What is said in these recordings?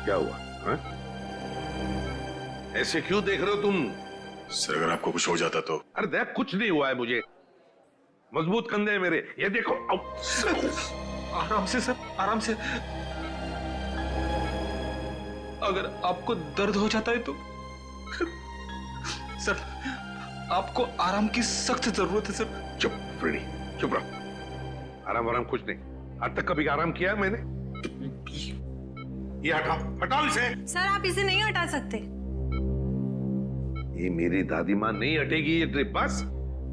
क्या हुआ हा? ऐसे क्यों देख रहे हो तुम? सर अगर आपको कुछ हो जाता तो? अरे देख, कुछ नहीं हुआ है मुझे। मजबूत कंधे हैं मेरे, ये देखो। आराम से सर, आराम से। अगर आपको दर्द हो जाता है तो सर, आपको आराम की सख्त जरूरत है सर। चुप फ्रेडी, चुप रहो। आराम कुछ नहीं। आज तक कभी आराम किया मैंने? ये हटाओ इसे। सर आप इसे नहीं हटा सकते। ये मेरी दादी माँ नहीं हटेगी ये ड्रिप। बस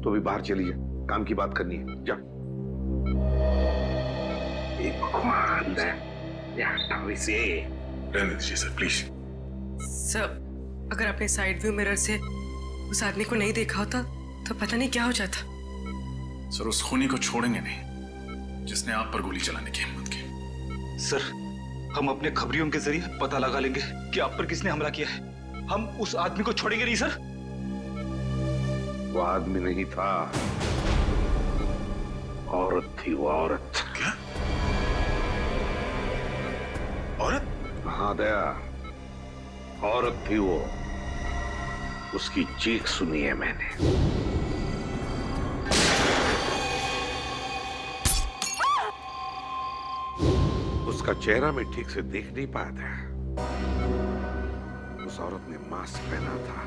तो भी बाहर चली जा, काम की बात करनी है। जा। हटाओ इसे। रहने दीजिए सर प्लीज। सर अगर आपने साइड व्यू मिरर से उस आदमी को नहीं देखा होता तो पता नहीं क्या हो जाता। सर उस खूनी को छोड़ेंगे नहीं जिसने आप पर गोली चलाने की हिम्मत की। सर हम अपने खबरियों के जरिए पता लगा लेंगे कि आप पर किसने हमला किया है। हम उस आदमी को छोड़ेंगे नहीं सर। वो आदमी नहीं था, औरत थी। वो औरत। क्या? औरत? हाँ दया, औरत थी वो। उसकी चीख सुनी है मैंने। उसका चेहरा मैं ठीक से देख नहीं पाया था। उस औरत ने मास्क पहना था,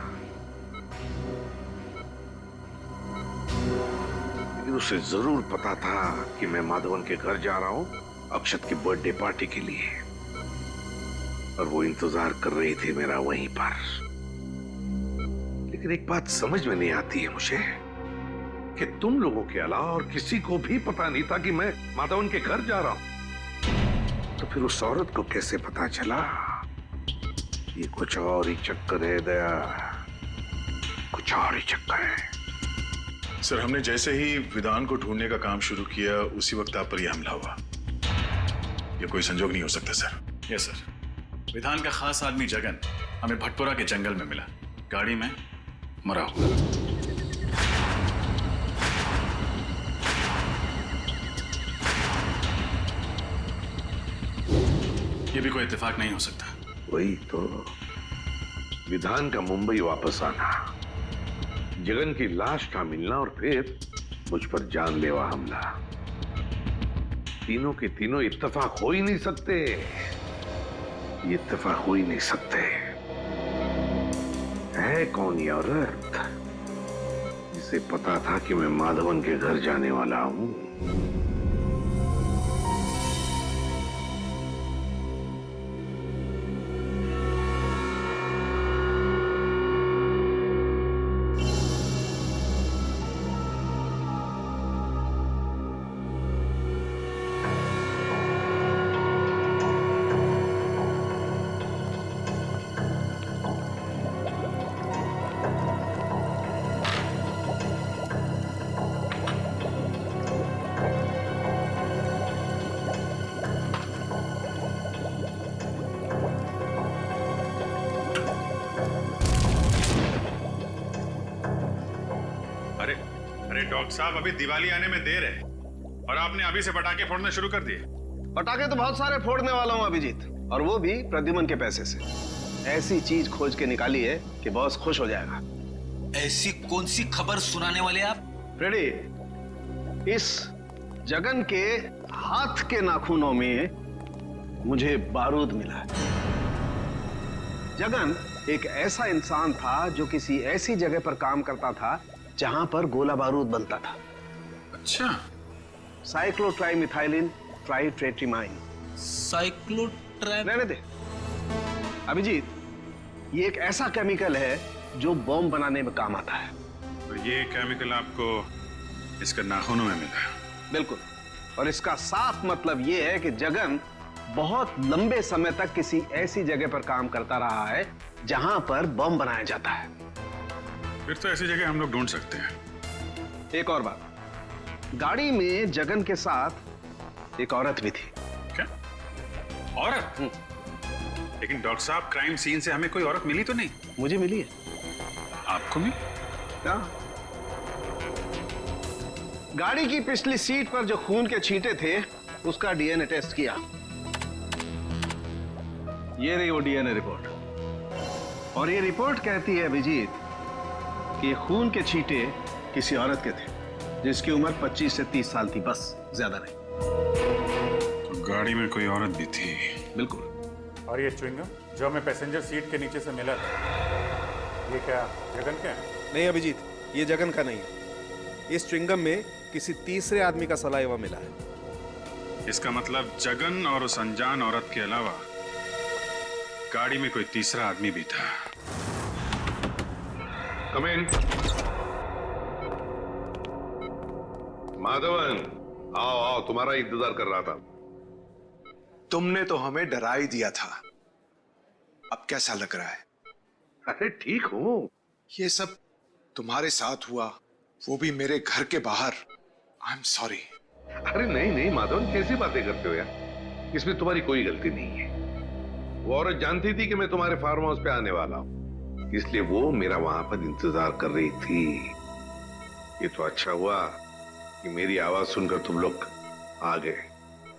लेकिन उसे जरूर पता था कि मैं माधवन के घर जा रहा हूं अक्षत की बर्थडे पार्टी के लिए, और वो इंतजार कर रही थी मेरा वहीं पर। लेकिन एक बात समझ में नहीं आती है मुझे कि तुम लोगों के अलावा और किसी को भी पता नहीं था कि मैं माधवन के घर जा रहा हूं। तो फिर उस औरत को कैसे पता चला? ये कुछ और ही चक्कर है दया, कुछ और ही चक्कर है। सर हमने जैसे ही विधान को ढूंढने का काम शुरू किया उसी वक्त आप पर यह हमला हुआ। यह कोई संजोग नहीं हो सकता सर। यस सर, विधान का खास आदमी जगन हमें भटपुरा के जंगल में मिला, गाड़ी में मरा हुआ। यह भी कोई इत्तेफाक नहीं हो सकता। वही तो, विधान का मुंबई वापस आना, जगन की लाश का मिलना और फिर मुझ पर जानलेवा हमला। तीनों के तीनों इत्तेफाक हो ही नहीं सकते। ये इत्तेफाक हो ही नहीं सकते। है कौन ये औरत जिसे पता था कि मैं माधवन के घर जाने वाला हूं? अरे डॉक्टर साहब, अभी दिवाली आने में देर है और आपने अभी से पटाखे फोड़ने शुरू कर दिए। पटाखे तो बहुत सारे फोड़ने वाला हूं अभिजीत, और वो भी प्रद्युमन के पैसे से। ऐसी चीज खोज के निकाली है कि बॉस खुश हो जाएगा। ऐसी कौन सी खबर सुनाने वाले आप? फ्रेडी, इस जगन के हाथ के नाखूनों में मुझे बारूद मिला है। जगन एक ऐसा इंसान था जो किसी ऐसी जगह पर काम करता था जहां पर गोला बारूद बनता था। अच्छा। साइक्लोट्राइमिथाइलिन ट्राइट्रेट्रिमाइन। रहने दे अभिजीत, ये एक ऐसा केमिकल है जो बॉम्ब बनाने में काम आता है। और ये केमिकल आपको इसके नाखूनों में मिला? बिल्कुल, और इसका साफ मतलब ये है कि जगन बहुत लंबे समय तक किसी ऐसी जगह पर काम करता रहा है जहां पर बम बनाया जाता है। फिर तो ऐसी जगह हम लोग ढूंढ सकते हैं। एक और बात, गाड़ी में जगन के साथ एक औरत भी थी। क्या औरत? लेकिन डॉक्टर साहब, क्राइम सीन से हमें कोई औरत मिली तो नहीं? मुझे मिली है। आपको मिली? क्या? गाड़ी की पिछली सीट पर जो खून के छींटे थे उसका डीएनए टेस्ट किया। ये रही वो डीएनए रिपोर्ट। और ये रिपोर्ट कहती है अभिजीत कि ये खून के छींटे किसी औरत के थे जिसकी उम्र 25 से 30 साल थी, बस, ज्यादा नहीं। तो गाड़ी में कोई औरत भी थी? बिल्कुल। और ये च्युइंगम जो हमें पैसेंजर सीट के नीचे से मिला था, ये क्या जगन क्या है? नहीं अभिजीत, ये जगन का नहीं है। इस च्युइंगम में किसी तीसरे आदमी का सलाइवा मिला है। इसका मतलब जगन और उस अनजान औरत के अलावा गाड़ी में कोई तीसरा आदमी भी था। कम इन। माधवन, आओ आओ, तुम्हारा इंतजार कर रहा था। तुमने तो हमें डरा ही दिया था। अब कैसा लग रहा है? अरे ठीक हूं। ये सब तुम्हारे साथ हुआ, वो भी मेरे घर के बाहर। I am sorry. अरे नहीं नहीं माधवन, कैसी बातें करते हो यार, इसमें तुम्हारी कोई गलती नहीं है। वो औरत जानती थी कि मैं तुम्हारे फार्म हाउस पे आने वाला हूं, इसलिए वो मेरा वहां पर इंतजार कर रही थी। ये तो अच्छा हुआ कि मेरी आवाज सुनकर तुम लोग आ गए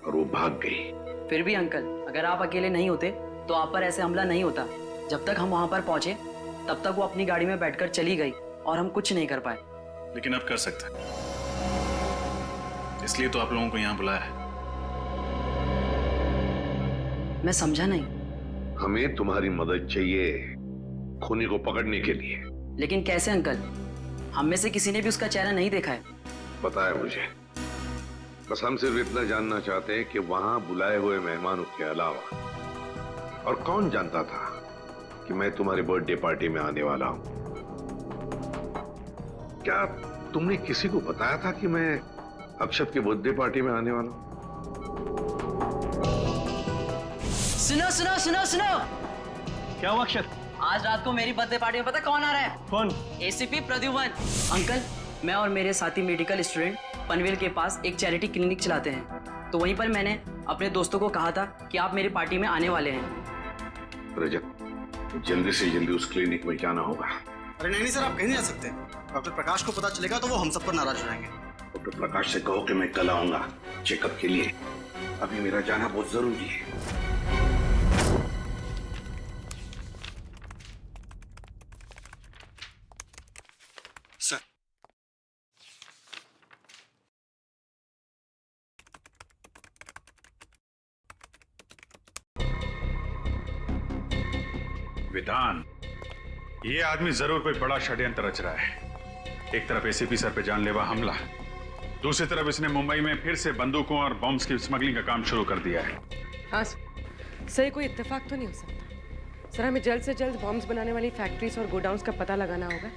और वो भाग गई। फिर भी अंकल, अगर आप अकेले नहीं होते तो आप पर ऐसे हमला नहीं होता। जब तक हम वहां पर पहुंचे तब तक वो अपनी गाड़ी में बैठकर चली गई और हम कुछ नहीं कर पाए। लेकिन अब कर सकते हैं, इसलिए तो आप लोगों को यहाँ बुलाया है। मैं समझा नहीं। हमें तुम्हारी मदद चाहिए खूनी को पकड़ने के लिए। लेकिन कैसे अंकल? हम में से किसी ने भी उसका चेहरा नहीं देखा है। पता है मुझे, बस हम सिर्फ इतना जानना चाहते हैं कि वहां बुलाए हुए मेहमानों के अलावा और कौन जानता था कि मैं तुम्हारी बर्थडे पार्टी में आने वाला हूं। क्या तुमने किसी को बताया था कि मैं अक्षत के बर्थडे पार्टी में आने वाला हूं? सुनो सुनो सुनो सुनो। क्या हुआ अक्षत? आज रात को मेरी बर्थडे पार्टी में पता कौन आ रहा है? कौन? एसीपी प्रद्युमन। अंकल, मैं और मेरे साथी मेडिकल स्टूडेंट पनवेल के पास एक चैरिटी क्लिनिक चलाते हैं, तो वहीं पर मैंने अपने दोस्तों को कहा था कि आप मेरी पार्टी में आने वाले हैं। रजत, जल्दी से जल्दी उस क्लिनिक में जाना होगा। अरे नहीं सर, आप कहीं नहीं जा सकते। डॉक्टर प्रकाश को पता चलेगा तो वो हम सब पर नाराज हो जाएंगे। डॉक्टर प्रकाश से कहो कि मैं कल आऊंगा चेकअप के लिए। अभी मेरा जाना बहुत जरूरी है। सर, विधान, ये आदमी जरूर कोई बड़ा षड्यंत्र रच रहा है। एक तरफ एसीपी सर पे जानलेवा हमला, दूसरी तरफ इसने मुंबई में फिर से बंदूकों और बॉम्ब्स की स्मगलिंग का काम शुरू कर दिया है। हाँ सर, कोई इत्तेफाक तो नहीं हो सकता। सर, हमें जल्द से जल्द बॉम्ब्स बनाने वाली फैक्ट्रीज और गोडाउन्स का पता लगाना होगा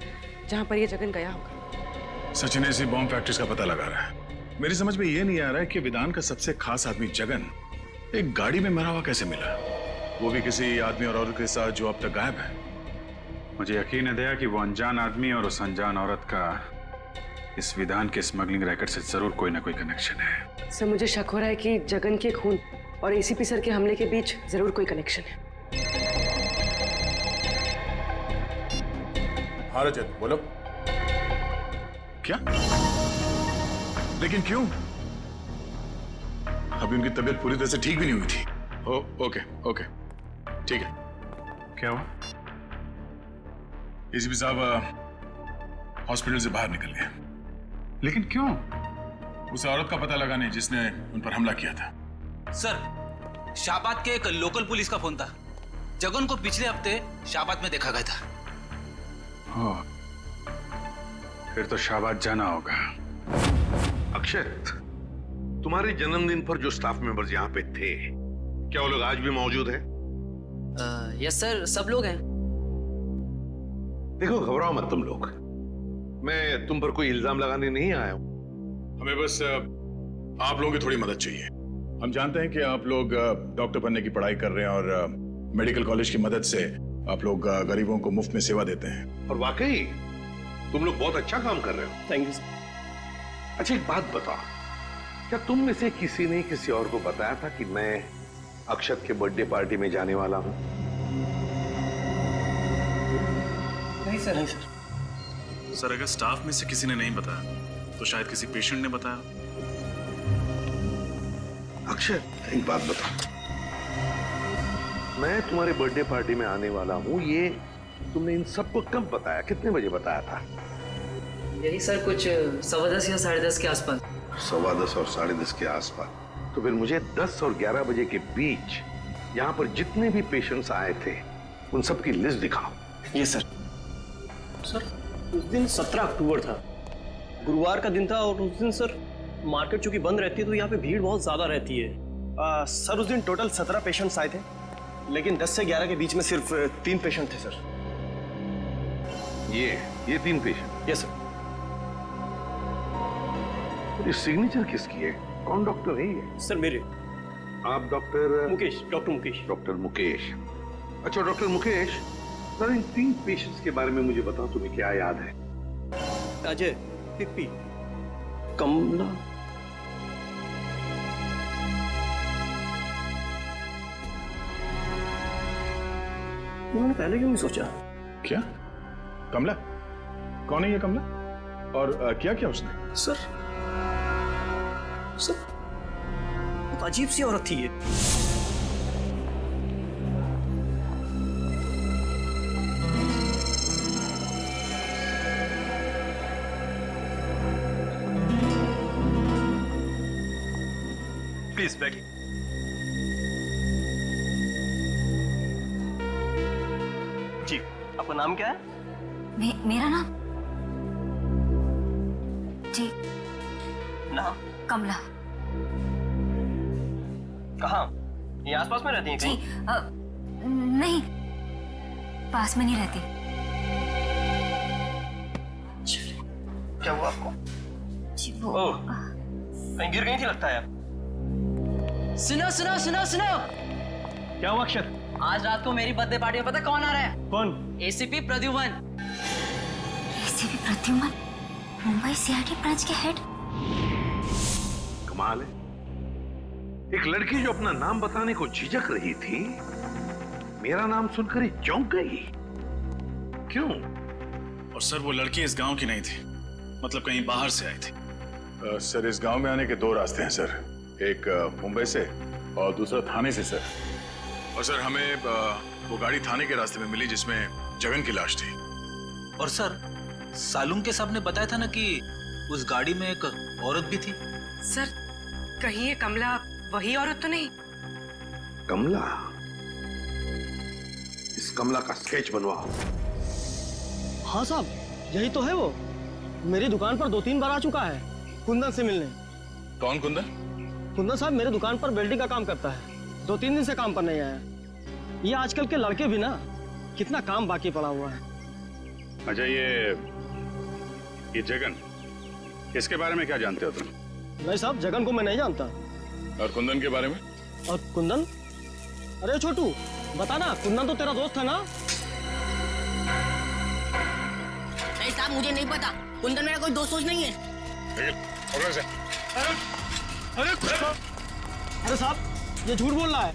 जहाँ पर ये जगन गया होगा। सचिन ऐसी बॉम्ब फैक्ट्रीज का पता लगा रहा है। मेरी समझ में ये नहीं आ रहा है कि विधान का सबसे खास आदमी जगन एक गाड़ी में मरा हुआ कैसे मिला, वो भी किसी आदमी और औरत के साथ जो अब तक गायब है। मुझे यकीन है दया कि वो अनजान आदमी और उस अनजान औरत का इस विधान के स्मगलिंग रैकेट से जरूर कोई ना कोई कनेक्शन है। सर, मुझे शक हो रहा है कि जगन के खून और एसीपी सर के हमले के बीच जरूर कोई कनेक्शन है। हाँ रजत, बोलो। क्या? लेकिन क्यों? अभी उनकी तबीयत पूरी तरह से ठीक भी नहीं हुई थी। ओके ओके, ठीक है। क्या हुआ? एसीपी साहब हॉस्पिटल से बाहर निकल गए। लेकिन क्यों? उस औरत का पता लगाने जिसने उन पर हमला किया था। सर, शाहबाद के एक लोकल पुलिस का फोन था। जगन को पिछले हफ्ते शाहबाद में देखा गया था। फिर तो शाहबाद जाना होगा। अक्षत, तुम्हारे जन्मदिन पर जो स्टाफ मेंबर्स यहाँ पे थे, क्या वो लोग आज भी मौजूद हैं? यस सर, सब लोग हैं। देखो, घबराओ मत तुम लोग, मैं तुम पर कोई इल्जाम लगाने नहीं आया हूं। हमें बस आप लोगों की थोड़ी मदद चाहिए। हम जानते हैं कि आप लोग डॉक्टर बनने की पढ़ाई कर रहे हैं और मेडिकल कॉलेज की मदद से आप लोग गरीबों को मुफ्त में सेवा देते हैं। और वाकई तुम लोग बहुत अच्छा काम कर रहे हो। Thank you sir. अच्छा, एक बात बताओ, क्या तुम में से किसी ने किसी और को बताया था कि मैं अक्षत के बर्थडे पार्टी में जाने वाला हूं? नहीं सर। सर, अगर स्टाफ में से किसी ने नहीं बताया तो शायद किसी पेशेंट ने बताया। अक्षत, एक बात बताओ, मैं तुम्हारे बर्थडे पार्टी में आने वाला हूँ, ये तुमने इन सबको कब बताया, कितने बजे बताया था? यही सर कुछ 10:15 या 10:30 के आसपास। 10:15 और 10:30 के आसपास। तो फिर मुझे 10 और 11 बजे के बीच यहाँ पर जितने भी पेशेंट्स आए थे उन सब की लिस्ट दिखाओ। ये सर उस दिन 17 अक्टूबर था, गुरुवार का दिन था, और उस दिन सर मार्केट चूंकि बंद रहती है तो यहाँ पे भीड़ बहुत ज्यादा रहती है। सर उस दिन टोटल 17 पेशेंट्स आए थे, लेकिन 10 से 11 के बीच में सिर्फ 3 पेशेंट थे सर। ये 3 पेशेंट? Yes sir. ये सिग्नेचर किसकी है? कौन डॉक्टर है ये? सर मेरे। आप doctor Mukesh, doctor Mukesh. Doctor Mukesh. अच्छा डॉक्टर मुकेश, सर इन 3 पेशेंट्स के बारे में मुझे बताओ, तुम्हें क्या याद है? अजय, पिप्पी, कमला। उन्होंने पहले क्यों नहीं सोचा? क्या? कमला? कौन है ये कमला? और क्या किया उसने? सर बहुत अजीब सी औरत थी ये। प्लीज बैठिए। जी, आपका नाम क्या है? मेरा नाम जी नाम? कमला। कहाँ? ये आसपास में रहती हैं जी कहीं? नहीं, पास में नहीं रहती। क्या हुआ आपको? जी वो ओह, कहीं गिर गई थी लगता है आप। सुनो सुनो सुनो सुनो, क्या हुआ अक्षर? आज रात को मेरी बर्थडे पार्टी में पता कौन आ रहा है? कौन? ACP Pradyuman. ACP Pradyuman, Mumbai CID branch के हेड। कमाल है, एक लड़की जो अपना नाम बताने को झिझक रही थी, मेरा नाम सुनकर ही चौंक गई। क्यों? और सर वो लड़की इस गांव की नहीं थी, मतलब कहीं बाहर से आई थी। सर इस गांव में आने के 2 रास्ते हैं सर, एक मुंबई से और दूसरा थाने से सर। और सर हमें वो गाड़ी थाने के रास्ते में मिली जिसमें जगन की लाश थी। और सर सालूम के साहब ने बताया था ना कि उस गाड़ी में एक औरत भी थी। सर कहीं ये कमला वही औरत तो नहीं? कमला? इस कमला का स्केच बनवाओ। हाँ साहब, यही तो है वो। मेरी दुकान पर 2-3 बार आ चुका है कुंदन से मिलने। कौन कुंदन? कुंदन साहब मेरे दुकान पर वेल्डिंग का काम करता है, 2-3 दिन से काम पर नहीं आया। ये आजकल के लड़के भी ना, कितना काम बाकी पड़ा हुआ है। अच्छा ये जगन, इसके बारे में क्या जानते हो तुम? नहीं साहब, जगन को मैं नहीं जानता। और कुंदन के बारे में? और कुंदन? अरे छोटू बता ना, कुंदन तो तेरा दोस्त है ना? नहीं साहब, मुझे नहीं पता, कुंदन मेरा कोई दोस्त नहीं है। अरे साहब, ये झूठ बोल रहा है।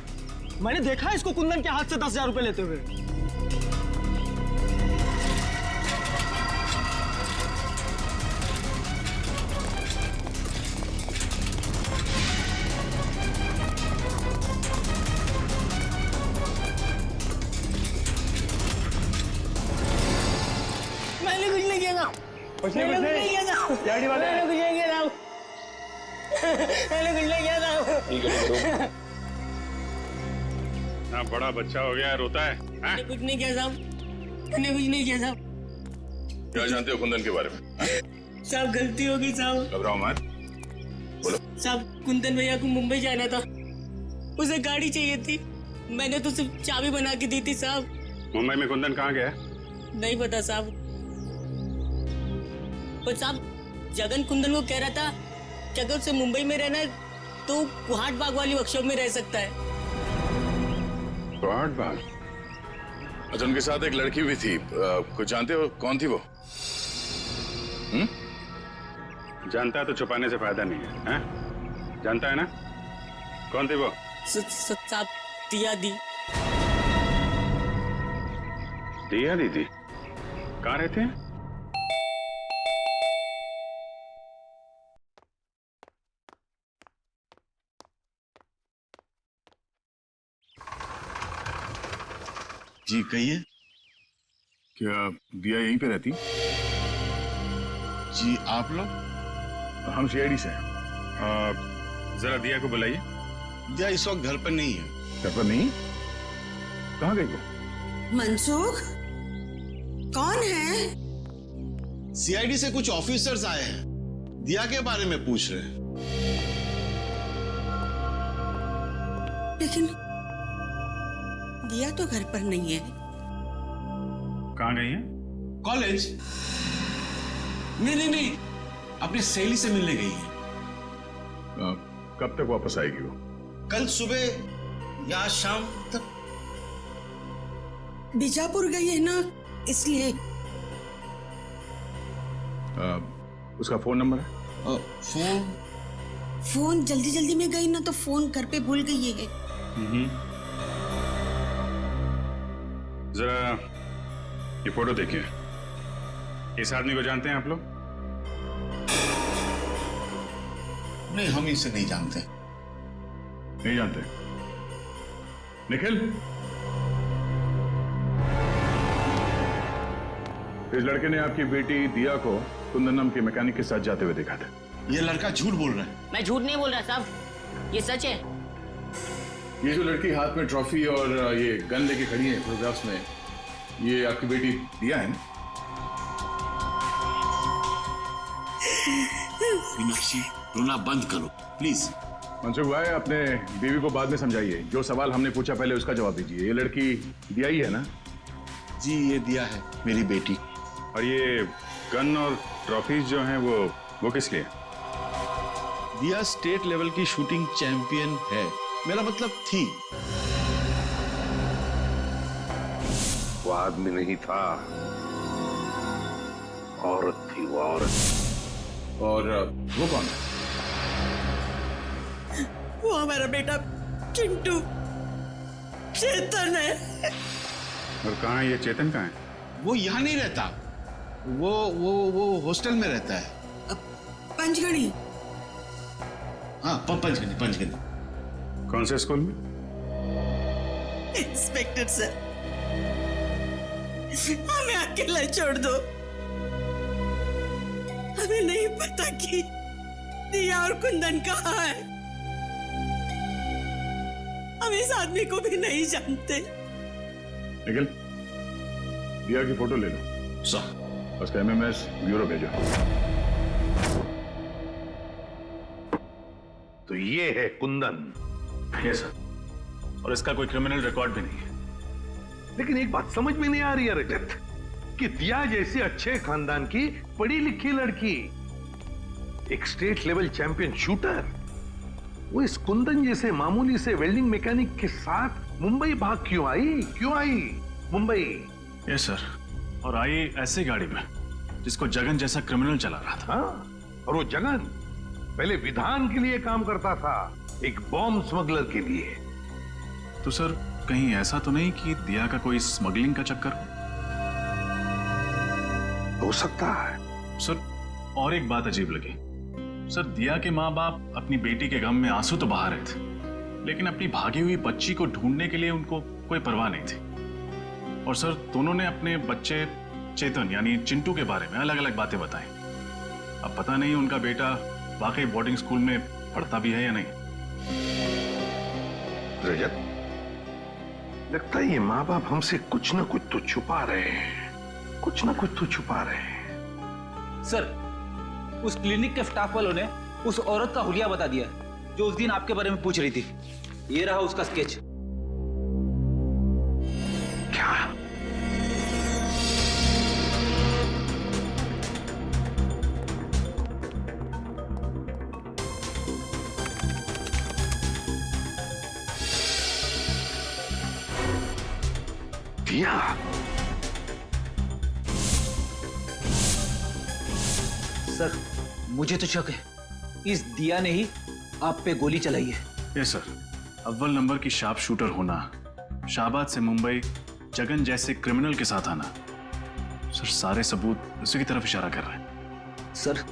मैंने देखा है इसको कुंदन के हाथ से 10,000 रुपए लेते हुए। मैंने कुछ नहीं किया था। मैंने कुछ नहीं किया था। मैंने कुछ नहीं किया था। मैंने कुछ नहीं किया था। ना बड़ा बच्चा हो गया रोता है। मैंने कुछ नहीं किया साहब, मैंने कुछ नहीं किया साहब। क्या जानते हो कुंदन के बारे में? साहब गलती हो गई साहब। घबराओ मत, बोलो। साहब कुंदन भैया को मुंबई जाना था, उसे गाड़ी चाहिए थी, मैंने तो सिर्फ चाबी बना के दी थी साहब। मुंबई में कुंदन कहाँ गया? नहीं पता साहब, पर साहब जगन कुंदन को कह रहा था कि अगर उसे मुंबई में रहना है तो कुहाट बाग वाली वर्कशॉप में रह सकता है। कुहाट बाग? अच्छा, उनके साथ एक लड़की भी थी, कुछ जानते हो कौन थी वो? जानता है तो छुपाने से फायदा नहीं है, हैं? जानता है ना कौन थी वो? साहब दिया दी। दिया दीदी कहाँ रहते हैं? जी कहिए। क्या दिया यहीं पे रहती? जी आप लोग? हम सीआईडी से हैं। जरा दिया को बुलाइए। दिया इस वक्त घर पर नहीं है। घर पर नहीं? कहाँ गई वो? मनसुख, कौन है? सीआईडी से कुछ ऑफिसर्स आए हैं, दिया के बारे में पूछ रहे हैं। लेकिन दिया तो घर पर नहीं है। कहाँ गई है? कॉलेज? नहीं, अपनी सहेली से मिलने गई है। कब तक वापस आएगी वो? कल सुबह या शाम तक। बीजापुर गई है ना, इसलिए। उसका फोन नंबर है? फोन जल्दी में गई ना तो फोन घर पे भूल गई है। जरा ये फोटो देखिए। इस आदमी को जानते हैं आप लोग? नहीं, हम इसे नहीं जानते। नहीं जानते? निखिल, इस लड़के ने आपकी बेटी दिया को कुंदन नाम के मैकेनिक के साथ जाते हुए देखा था। ये लड़का झूठ बोल रहा है। मैं झूठ नहीं बोल रहा साहब, ये सच है। ये जो लड़की हाथ में ट्रॉफी और ये गन लेके खड़ी है फोटोग्राफ्स में, ये आपकी बेटी दिया है ना? मीनाक्षी, रोना बंद करो प्लीज। मनसुख भाई, अपने बीवी को बाद में समझाइए। जो सवाल हमने पूछा पहले उसका जवाब दीजिए। ये लड़की दिया ही है ना? जी ये दिया है, मेरी बेटी। और ये गन और ट्रॉफीज जो हैं वो किस लिए? दिया स्टेट लेवल की शूटिंग चैंपियन है। मेरा मतलब थी। वो आदमी नहीं था, औरत थी वो औरत। और वो कौन है? वो हमारा बेटा चिंटू, चेतन है। और कहाँ है ये चेतन? कहाँ है? वो यहाँ नहीं रहता, वो हॉस्टल में रहता है। पंचगढ़ी। हाँ, पंचगढ़ी। कौन से स्कूल में? इंस्पेक्टर सर, हमें अकेला छोड़ दो। हमें नहीं पता कि दिया और कुंदन कहाँ है। हम इस आदमी को भी नहीं जानते। निखिल, दिया की फोटो ले लो। सर, उसका एमएमएस ब्यूरो भेजो। तो ये है कुंदन। Yes sir. और इसका कोई क्रिमिनल रिकॉर्ड भी नहीं है। लेकिन एक बात समझ में नहीं आ रही है रजत, कि दिया जैसी अच्छे खानदान की पढ़ी लिखी लड़की, एक स्टेट लेवल चैंपियन शूटर, वो इस कुंदन जैसे मामूली से वेल्डिंग मैकेनिक के साथ मुंबई भाग क्यों आई मुंबई? Yes sir. और आई ऐसी गाड़ी में जिसको जगन जैसा क्रिमिनल चला रहा था। हाँ, और वो जगन पहले विधान के लिए काम करता था, एक बॉम्ब स्मगलर के लिए। तो सर, कहीं ऐसा तो नहीं कि दिया का कोई स्मगलिंग का चक्कर हो सकता है सर। और एक बात अजीब लगी सर, दिया के माँ बाप अपनी बेटी के गम में आंसू तो बहा रहे थे, लेकिन अपनी भागी हुई बच्ची को ढूंढने के लिए उनको कोई परवाह नहीं थी। और सर, दोनों ने अपने बच्चे चेतन यानी चिंटू के बारे में अलग अलग बातें बताई। अब पता नहीं उनका बेटा वाकई बोर्डिंग स्कूल में पढ़ता भी है या नहीं। रजत, लगता है ये माँ बाप हमसे कुछ ना कुछ तो छुपा रहे हैं, सर, उस क्लिनिक के स्टाफ वालों ने उस औरत का हुलिया बता दिया जो उस दिन आपके बारे में पूछ रही थी। ये रहा उसका स्केच। क्या? दिया? सर, मुझे तो शक है इस दिया ने ही आप पे गोली चलाई है। Yes sir. अव्वल नंबर की शार्प शूटर होना, शाहबाद से मुंबई जगन जैसे क्रिमिनल के साथ आना, सर सारे सबूत उसी की तरफ इशारा कर रहे हैं। सर,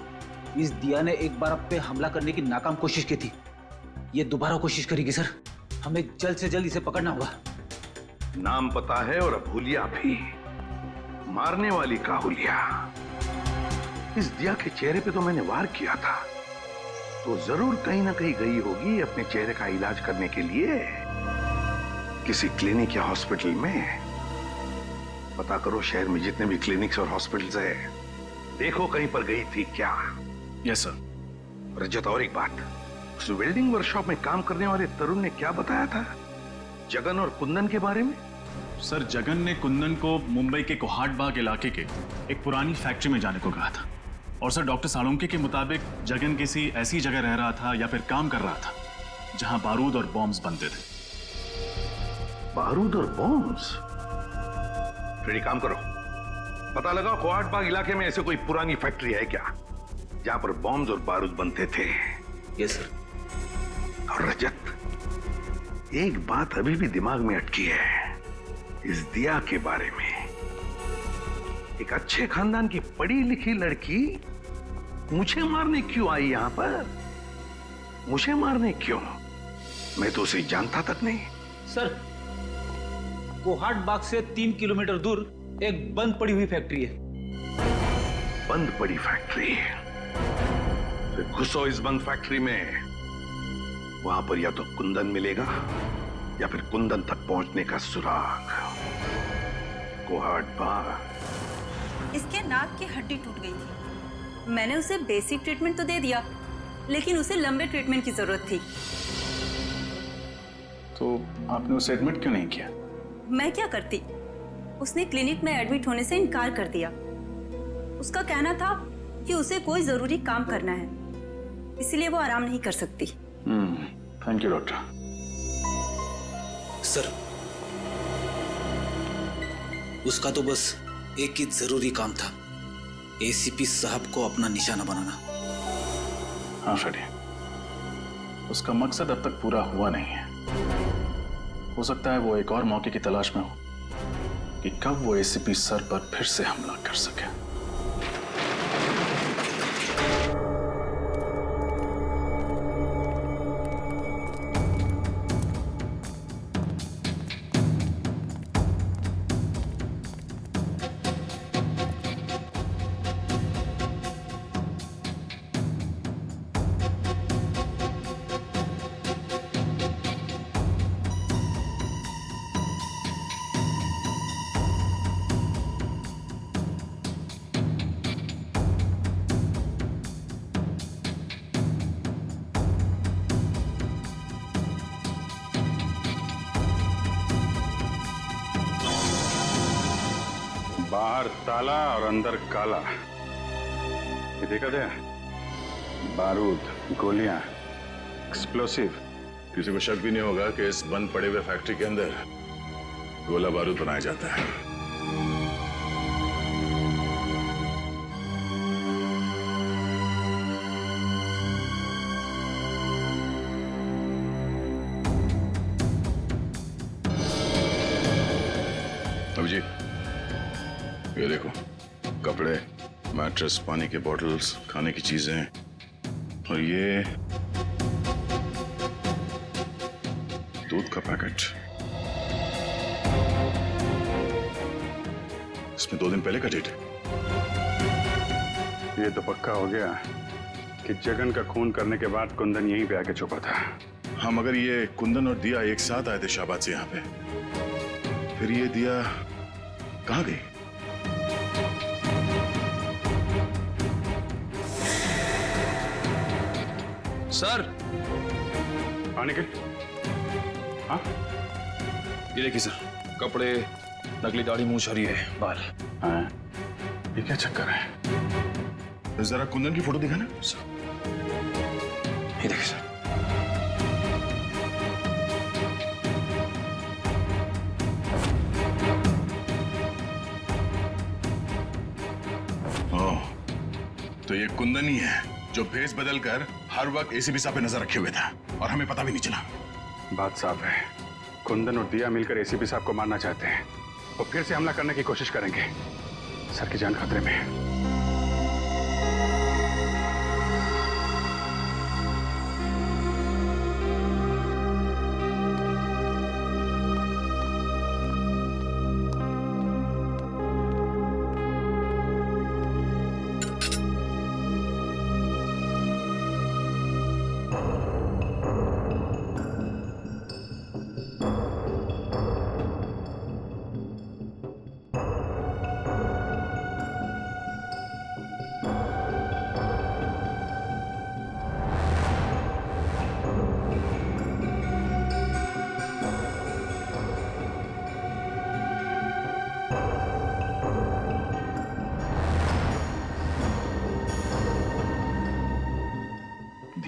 इस दिया ने एक बार आप पे हमला करने की नाकाम कोशिश की थी, ये दोबारा कोशिश करेगी। सर, हमें जल्द से जल्द इसे पकड़ना होगा। नाम पता है और अब हुलिया भी, मारने वाली का हुलिया। इस दिया के चेहरे पे तो मैंने वार किया था, तो जरूर कहीं ना कहीं गई होगी अपने चेहरे का इलाज करने के लिए किसी क्लिनिक या हॉस्पिटल में। पता करो शहर में जितने भी क्लिनिक्स और हॉस्पिटल्स है, देखो कहीं पर गई थी क्या। Yes sir. रजत, और एक बात, उस वेल्डिंग वर्कशॉप में काम करने वाले तरुण ने क्या बताया था जगन और कुंदन के बारे में? सर, जगन ने कुंदन को मुंबई के कोहाट बाग इलाके के एक पुरानी फैक्ट्री में जाने को कहा था। और सर, डॉक्टर साळुंके के मुताबिक जगन किसी ऐसी जगह रह रहा था या फिर काम कर रहा था जहां बारूद और बॉम्ब्स बनते थे। बारूद और बॉम्ब्स? फिर एक काम करो, पता लगाओ कोहाट बाग इलाके में ऐसे कोई पुरानी फैक्ट्री है क्या जहां पर बॉम्ब्स और बारूद बनते थे। Yes sir. और रजत, एक बात अभी भी दिमाग में अटकी है इस दिया के बारे में। एक अच्छे खानदान की पढ़ी लिखी लड़की मुझे मारने क्यों आई यहां पर? मुझे मारने क्यों? मैं तो उसे जानता तक नहीं। सर, कोहाट बाग से 3 किलोमीटर दूर एक बंद पड़ी हुई फैक्ट्री है। बंद पड़ी फैक्ट्री? फिर घुसो इस बंद फैक्ट्री में, वहां पर या तो कुंदन मिलेगा या फिर कुंदन तक पहुंचने का सुराग। कोहाट बाग। इसके नाक की हड्डी टूट गई थी। मैंने उसे बेसिक ट्रीटमेंट तो दे दिया, लेकिन उसे लंबे ट्रीटमेंट की जरूरत थी। तो आपने उसे एडमिट क्यों नहीं किया? मैं क्या करती? उसने क्लिनिक में एडमिट होने से इनकार कर दिया। उसका कहना था कि उसे कोई जरूरी काम करना है, इसलिए वो आराम नहीं कर सकती। Thank you doctor. सर, उसका तो बस एक ही जरूरी काम था, एसीपी साहब को अपना निशाना बनाना। हाँ फ्रेडी, उसका मकसद अब तक पूरा हुआ नहीं है। हो सकता है वो एक और मौके की तलाश में हो कि कब वो एसीपी सर पर फिर से हमला कर सके। बाहर ताला और अंदर काला। ये देखा था? बारूद, गोलियां, एक्सप्लोसिव। किसी को शक भी नहीं होगा कि इस बंद पड़े हुए फैक्ट्री के अंदर गोला बारूद बनाया जाता है। अभिजीत, ये देखो, कपड़े, मैट्रेस, पानी के बॉटल्स, खाने की चीजें, और ये दूध का पैकेट। इसमें 2 दिन पहले का डेट है। ये तो पक्का हो गया कि जगन का खून करने के बाद कुंदन यहीं पे आके छुपा था। हाँ, मगर ये कुंदन और दिया एक साथ आए थे शाहबाद से यहाँ पे, फिर ये दिया कहाँ गई? सर, हाँ निखिल। हाँ, ये देखिए सर, कपड़े, नकली दाढ़ी, मूंछ और ये बाल। हाँ, ये क्या चक्कर है? जरा कुंदन की फोटो दिखाना। ये देखिए सर। तो ये कुंदन ही है जो भेस बदलकर हर वक्त एसीपी साहब पे नजर रखे हुए था और हमें पता भी नहीं चला। बात साफ है, कुंदन और दिया मिलकर एसीपी साहब को मारना चाहते हैं और फिर से हमला करने की कोशिश करेंगे। सर की जान खतरे में है।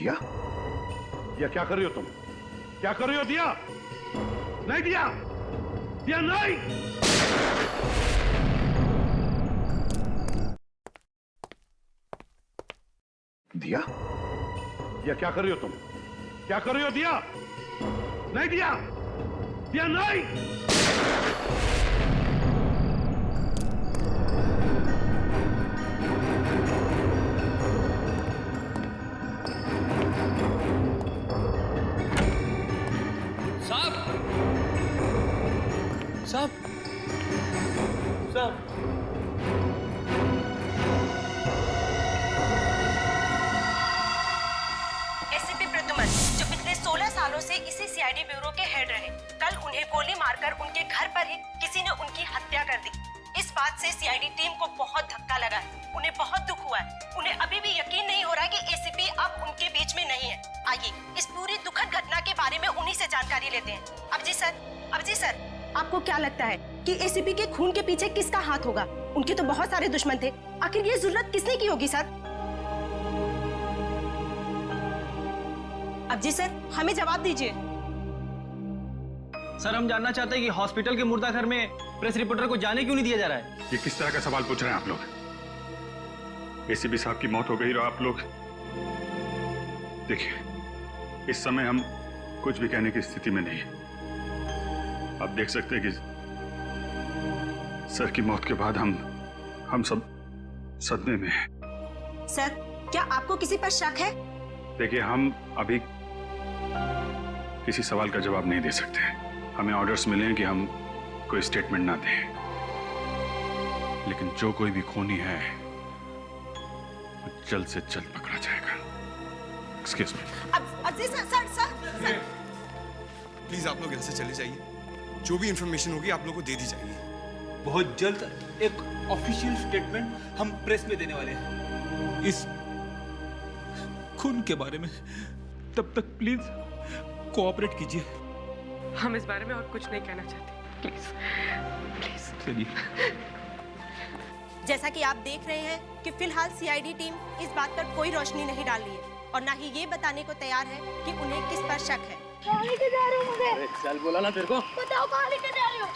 दिया, दिया क्या कर रही हो तुम? क्या कर रही हो दिया? नहीं दिया, दिया नहीं। दिया, दिया क्या कर रही हो तुम? क्या कर रही हो दिया? नहीं दिया, दिया नहीं। साहब, साहब, साहब, एसीपी प्रद्युमन, जो पिछले 16 सालों से इसी सीआईडी ब्यूरो के हेड रहे, कल उन्हें गोली मारकर उनके घर पर ही किसी ने उनकी हत्या कर दी। इस बात से सीआईडी टीम को बहुत धक्का लगा है, उन्हें बहुत दुख हुआ है। उन्हें अभी भी यकीन नहीं हो रहा कि एसीपी अब उनके बीच में नहीं है। आइए इस पूरी दुखद घटना के बारे में उन्हीं से जानकारी लेते हैं। अबजी सर, आपको क्या लगता है कि एसीपी के खून के पीछे किसका हाथ होगा? उनके तो बहुत सारे दुश्मन थे, आखिर ये जुर्रत किसने की होगी सर? अबजी सर, हमें जवाब दीजिए। सर हम जानना चाहते हैं कि हॉस्पिटल के मुर्दा घर में प्रेस रिपोर्टर को जाने क्यों नहीं दिया जा रहा है? ये किस तरह का सवाल पूछ रहे हैं आप लोग? एसीपी साहब की मौत हो गई और आप लोग देखिए, इस समय हम कुछ भी कहने की स्थिति में नहीं है। आप देख सकते हैं कि सर की मौत के बाद हम सब सदमे में हैं। सर, क्या आपको किसी पर शक है? देखिए, हम अभी किसी सवाल का जवाब नहीं दे सकते। हमें ऑर्डर्स मिले हैं कि हम कोई स्टेटमेंट ना दें, लेकिन जो कोई भी खूनी है वो जल्द से जल्द पकड़ा जाएगा। Excuse me. सर, प्लीज आप लोग यहाँ से चले जाइए। जो भी इंफॉर्मेशन होगी आप लोग को दे दी जाएगी। बहुत जल्द एक ऑफिशियल स्टेटमेंट हम प्रेस में देने वाले हैं इस खून के बारे में। तब तक प्लीज कोऑपरेट कीजिए। हम इस बारे में और कुछ नहीं कहना चाहते, प्लीज चलिए। जैसा कि आप देख रहे हैं कि फिलहाल सीआईडी टीम इस बात पर कोई रोशनी नहीं डाल रही है और ना ही ये बताने को तैयार है कि उन्हें किस पर शक है। कहाँ लेके जा रहे हो मुझे? अरे चल, बोला ना तेरे को। बताओ कहाँ लेके जा रहे हो?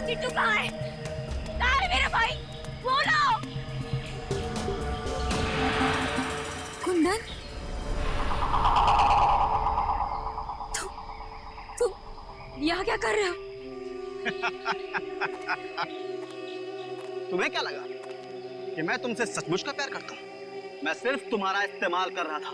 चिट्टू कहाँ है? कहाँ है मेरा भाई? बोलो। कुंदन, तुम यहाँ क्या कर रहे हो? तुम्हें क्या लगा कि मैं तुमसे सचमुच का प्यार करता हूँ? मैं सिर्फ तुम्हारा इस्तेमाल कर रहा था।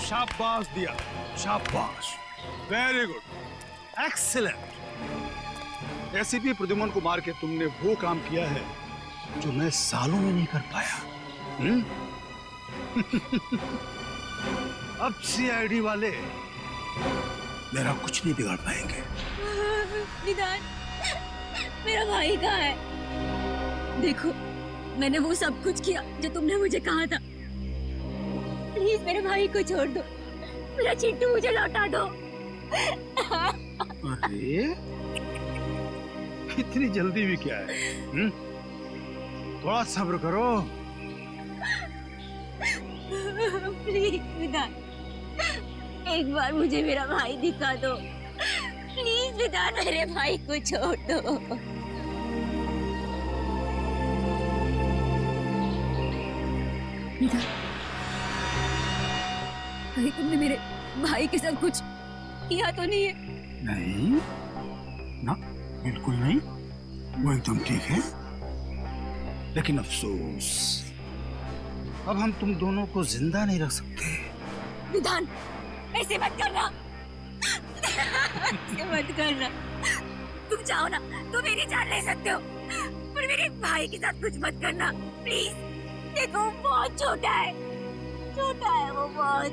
शाबाश दिया, शाबाश, very good, excellent. ACP Pradyuman को मार के तुमने वो काम किया है जो मैं सालों में नहीं कर पाया। अब सीआईडी वाले मेरा कुछ नहीं बिगाड़ पाएंगे। निदान मेरा भाई कहाँ है? देखो, मैंने वो सब कुछ किया जो तुमने मुझे कहा था। प्लीज मेरे भाई को छोड़ दो, मेरा चिंटू मुझे लौटा दो। अरे इतनी जल्दी भी क्या है? थोड़ा सब्र करो। प्लीज विधान, एक बार मुझे मेरा भाई दिखा दो। प्लीज विधान, मेरे भाई को छोड़ दो। विधान, कहीं तुमने मेरे भाई के साथ कुछ किया तो नहीं है? नहीं ना, बिल्कुल नहीं, वो एकदम ठीक है। लेकिन अफसोस, अब हम तुम दोनों को जिंदा नहीं रख सकते। विधान, ऐसे मत करना। ऐसे मत करना। तुम चाहो ना तो मेरी जान ले सकते हो, पर मेरे भाई के साथ कुछ मत करना प्लीज। देखो वो बहुत छोटा है वो बहुत।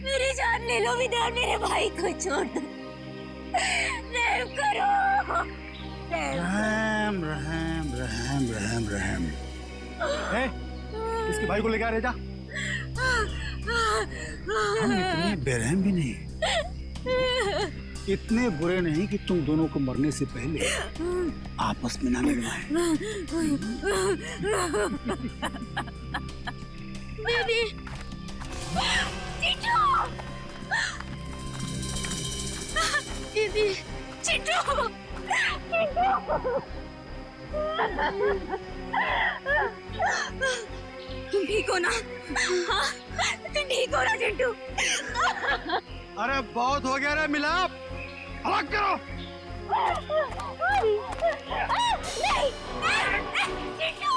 मेरी जान ले लो विधान, मेरे भाई को छोड़ दो। रहम करो। रहम रहम रहम रहम रहम। इसके भाई को लेके आ रहे जा। हम इतने बेरहम भी नहीं, इतने बुरे नहीं कि तुम दोनों को मरने से पहले आपस में ना लड़वाएं। बेबी, चिंटू, दीदी, चिंटू, तुम ठीक हो ना? हाँ, तुम ठीक हो ना चिंटू? अरे बहुत हो गया रे मिलाप, अलग करो। नहीं, चिंटू।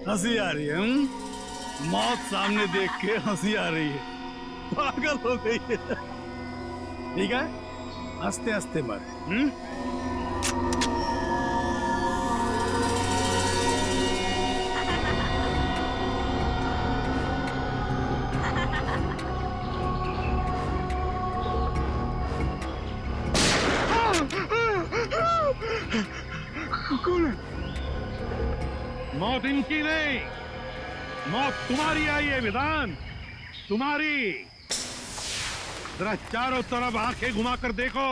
हंसी आ रही है? मौत सामने देख के हंसी आ रही है, पागल हो गई है। ठीक है, हंसते हंसते मर। मौत इनकी नहीं, मौत तुम्हारी आई है विधान, तुम्हारी। जरा चारों तरफ आंखें घुमाकर देखो।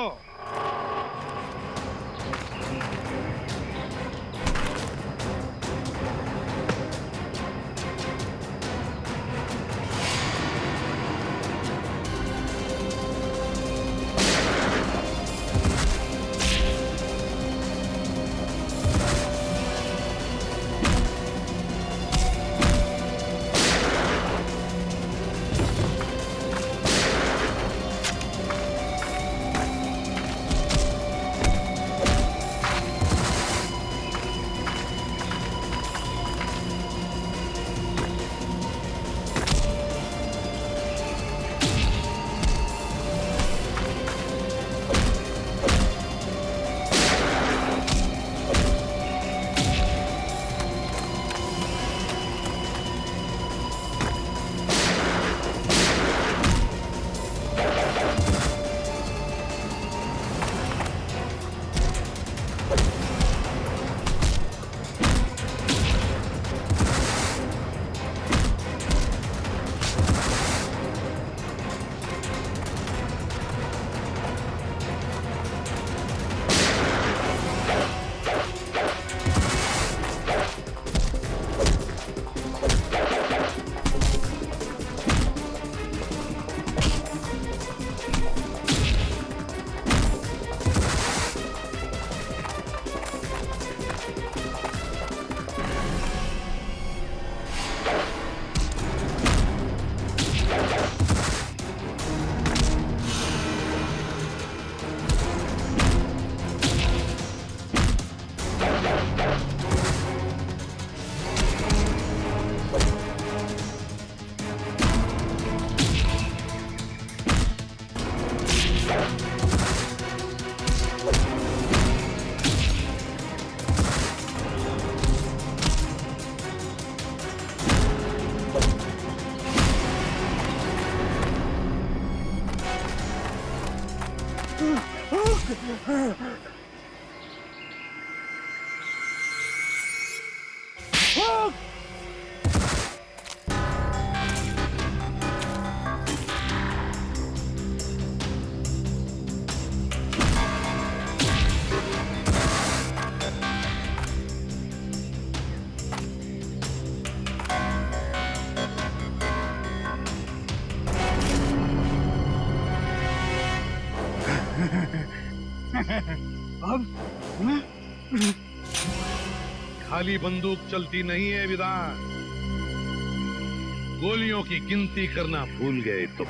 खाली बंदूक चलती नहीं है विधान, गोलियों की गिनती करना भूल गए तुम।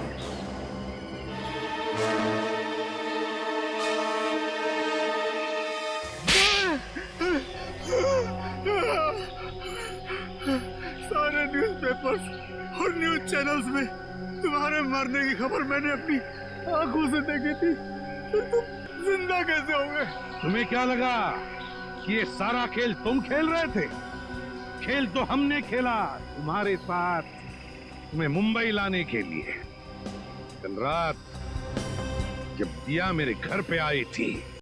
सारे न्यूज़पेपर्स और न्यूज़ चैनल्स में तुम्हारे मरने की खबर मैंने अपनी आंखों से देखी थी। फिर तुम जिंदा कैसे हो गए? तुम्हें क्या लगा कि ये सारा खेल तुम खेल रहे थे? खेल तो हमने खेला तुम्हारे साथ, तुम्हें मुंबई लाने के लिए। कल रात जब दिया मेरे घर पे आई थी